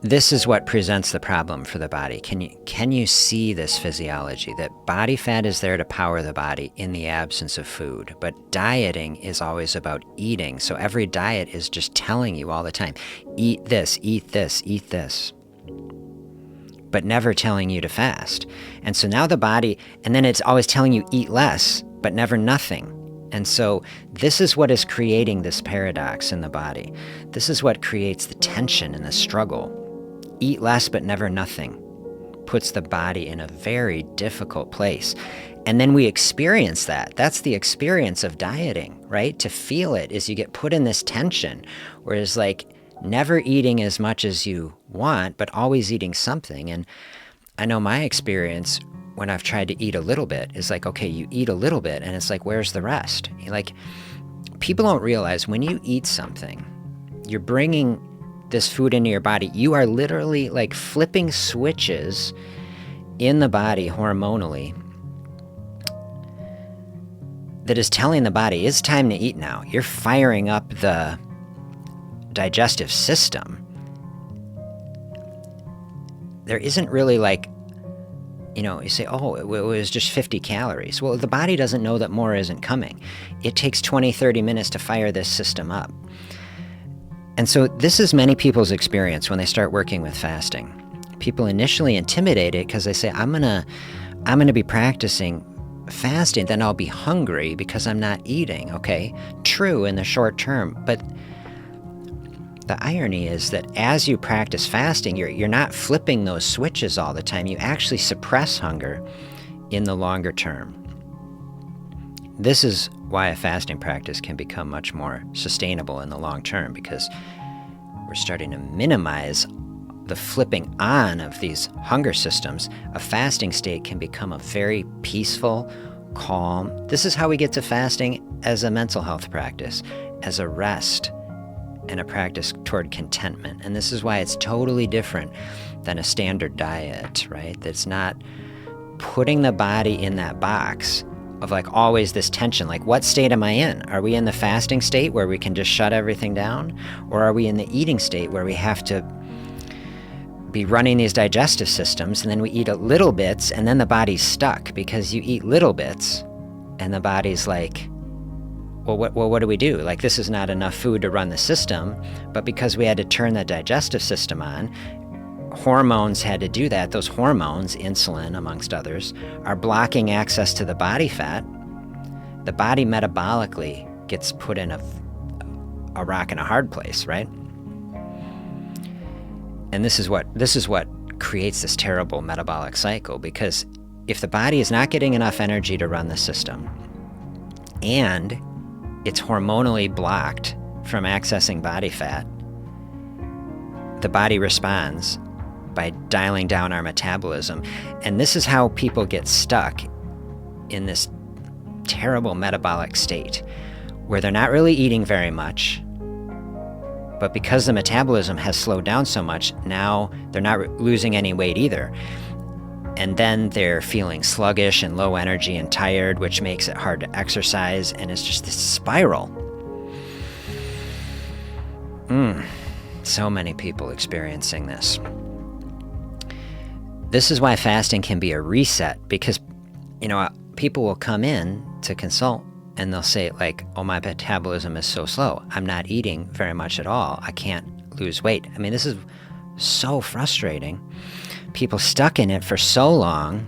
this is what presents the problem for the body. Can you see this physiology, that body fat is there to power the body in the absence of food, but dieting is always about eating. So every diet is just telling you all the time, eat this, eat this, eat this, but never telling you to fast. And so now the body, and then it's always telling you eat less, but never nothing. And so this is what is creating this paradox in the body. This is what creates the tension and the struggle. Eat less but never nothing puts the body in a very difficult place. And then we experience that. That's the experience of dieting, right? To feel it is you get put in this tension, where it's like never eating as much as you want, but always eating something. And I know my experience when I've tried to eat a little bit is like, okay, you eat a little bit and it's like, where's the rest? Like, people don't realize when you eat something, you're bringing this food into your body. You are literally like flipping switches in the body hormonally that is telling the body it's time to eat now. You're firing up the digestive system. There isn't really like, you say, oh, it was just 50 calories. Well, the body doesn't know that more isn't coming. It takes 20, 30 minutes to fire this system up. And so this is many people's experience when they start working with fasting. People initially intimidate it because they say, I'm gonna be practicing fasting, then I'll be hungry because I'm not eating. Okay, true in the short term, but the irony is that as you practice fasting, you're not flipping those switches all the time. You actually suppress hunger in the longer term. This is why a fasting practice can become much more sustainable in the long term, because we're starting to minimize the flipping on of these hunger systems. A fasting state can become a very peaceful, calm. This is how we get to fasting as a mental health practice, as a rest and a practice toward contentment. And this is why it's totally different than a standard diet, right? That's not putting the body in that box of like always this tension. Like, what state am I in? Are we in the fasting state where we can just shut everything down? Or are we in the eating state where we have to be running these digestive systems, and then we eat a little bits and then the body's stuck because you eat little bits and the body's like, well, what do we do? Like, this is not enough food to run the system, but because we had to turn the digestive system on, hormones had to do that. Those hormones, insulin amongst others, are blocking access to the body fat. The body metabolically gets put in a rock and a hard place, right? And this is what creates this terrible metabolic cycle, because if the body is not getting enough energy to run the system, and it's hormonally blocked from accessing body fat, the body responds by dialing down our metabolism. And this is how people get stuck in this terrible metabolic state, where they're not really eating very much, but because the metabolism has slowed down so much, now they're not losing any weight either. And then they're feeling sluggish and low energy and tired, which makes it hard to exercise, and it's just this spiral. So many people experiencing this. This is why fasting can be a reset, because, people will come in to consult and they'll say like, oh, my metabolism is so slow. I'm not eating very much at all. I can't lose weight. I mean, this is so frustrating. People stuck in it for so long,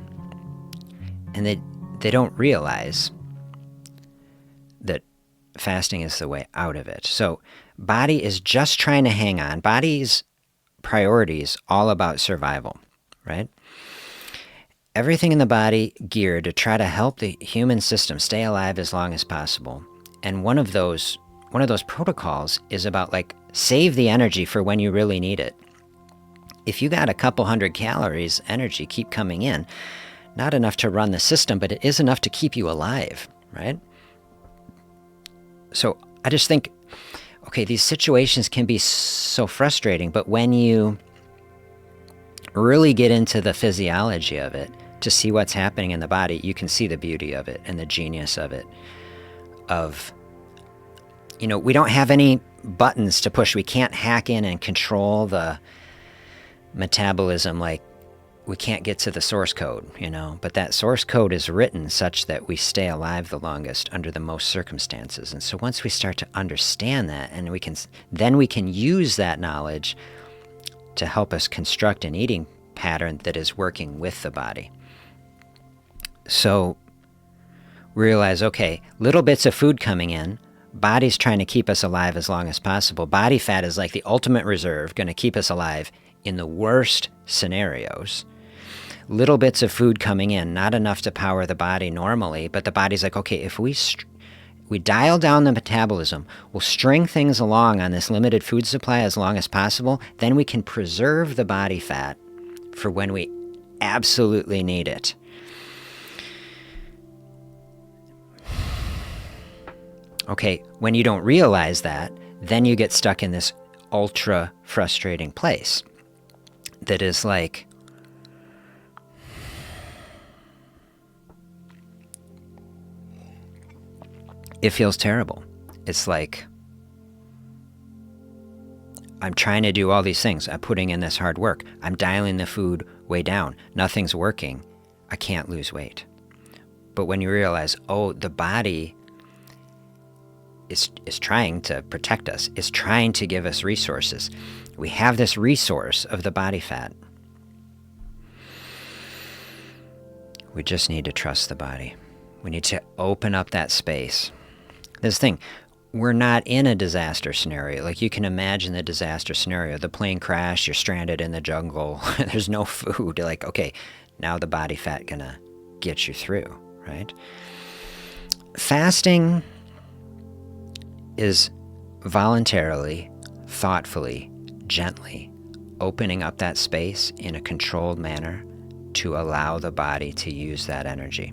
and they don't realize that fasting is the way out of it. So body is just trying to hang on. Body's priorities all about survival, right? Everything in the body geared to try to help the human system stay alive as long as possible. And one of those protocols is about like, save the energy for when you really need it. If you got a couple hundred calories, energy keep coming in, not enough to run the system, but it is enough to keep you alive, right? So I just think, okay, these situations can be so frustrating, but when you really get into the physiology of it, to see what's happening in the body, you can see the beauty of it and the genius of it. We don't have any buttons to push. We can't hack in and control the metabolism, like we can't get to the source code, but that source code is written such that we stay alive the longest under the most circumstances. And so once we start to understand that, and we can use that knowledge to help us construct an eating pattern that is working with the body. So realize, okay, little bits of food coming in, body's trying to keep us alive as long as possible. Body fat is like the ultimate reserve, going to keep us alive in the worst scenarios. Little bits of food coming in, not enough to power the body normally, but the body's like, okay, if we dial down the metabolism, we'll string things along on this limited food supply as long as possible, then we can preserve the body fat for when we absolutely need it. Okay, when you don't realize that, then you get stuck in this ultra frustrating place that is like, it feels terrible. It's like, I'm trying to do all these things. I'm putting in this hard work. I'm dialing the food way down. Nothing's working. I can't lose weight. But when you realize, oh, the body is trying to protect us, is trying to give us resources. We have this resource of the body fat. We just need to trust the body. We need to open up that space. This thing, we're not in a disaster scenario. Like, you can imagine the disaster scenario. The plane crashed, you're stranded in the jungle, there's no food. Like, okay, now the body fat gonna get you through, right? Fasting is voluntarily, thoughtfully, gently opening up that space in a controlled manner to allow the body to use that energy.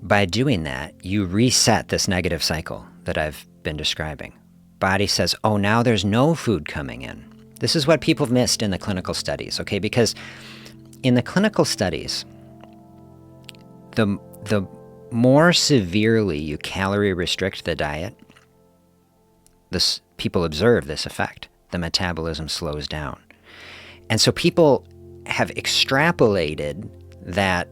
By doing that, you reset this negative cycle that I've been describing. Body says, oh, now there's no food coming in. This is what people have missed in the clinical studies, okay? Because in the clinical studies, the more severely you calorie restrict the diet, people observe this effect. The metabolism slows down. And so people have extrapolated that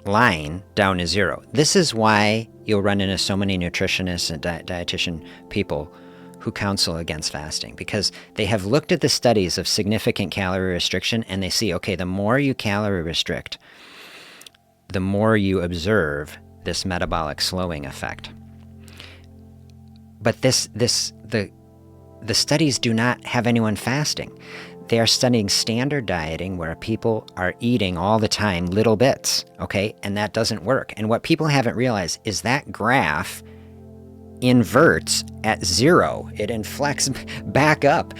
line down to zero. This is why you'll run into so many nutritionists and dietitian people who counsel against fasting, because they have looked at the studies of significant calorie restriction and they see, okay, the more you calorie restrict, the more you observe this metabolic slowing effect. But the studies do not have anyone fasting. They are studying standard dieting where people are eating all the time little bits, okay? And that doesn't work. And what people haven't realized is that graph inverts at zero. It inflects back up.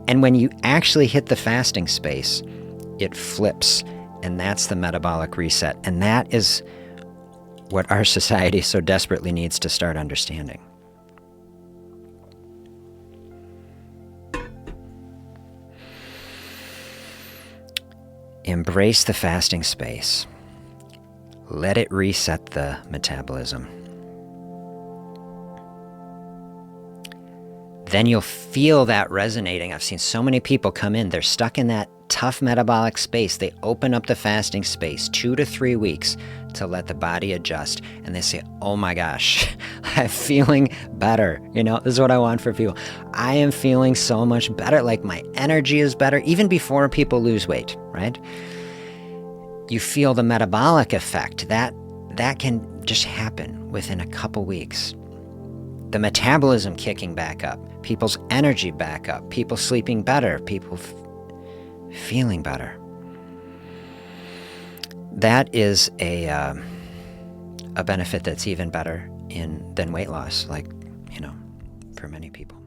And when you actually hit the fasting space, it flips. And that's the metabolic reset. And that is what our society so desperately needs to start understanding. Embrace the fasting space. Let it reset the metabolism. Then you'll feel that resonating. I've seen so many people come in, they're stuck in that tough metabolic space. They open up the fasting space 2 to 3 weeks to let the body adjust. And they say, oh my gosh, I'm feeling better. This is what I want for people. I am feeling so much better. Like, my energy is better, even before people lose weight, right? You feel the metabolic effect. That can just happen within a couple weeks. The metabolism kicking back up, people's energy back up, people sleeping better, people feeling better. That is a benefit that's even better than weight loss, for many people.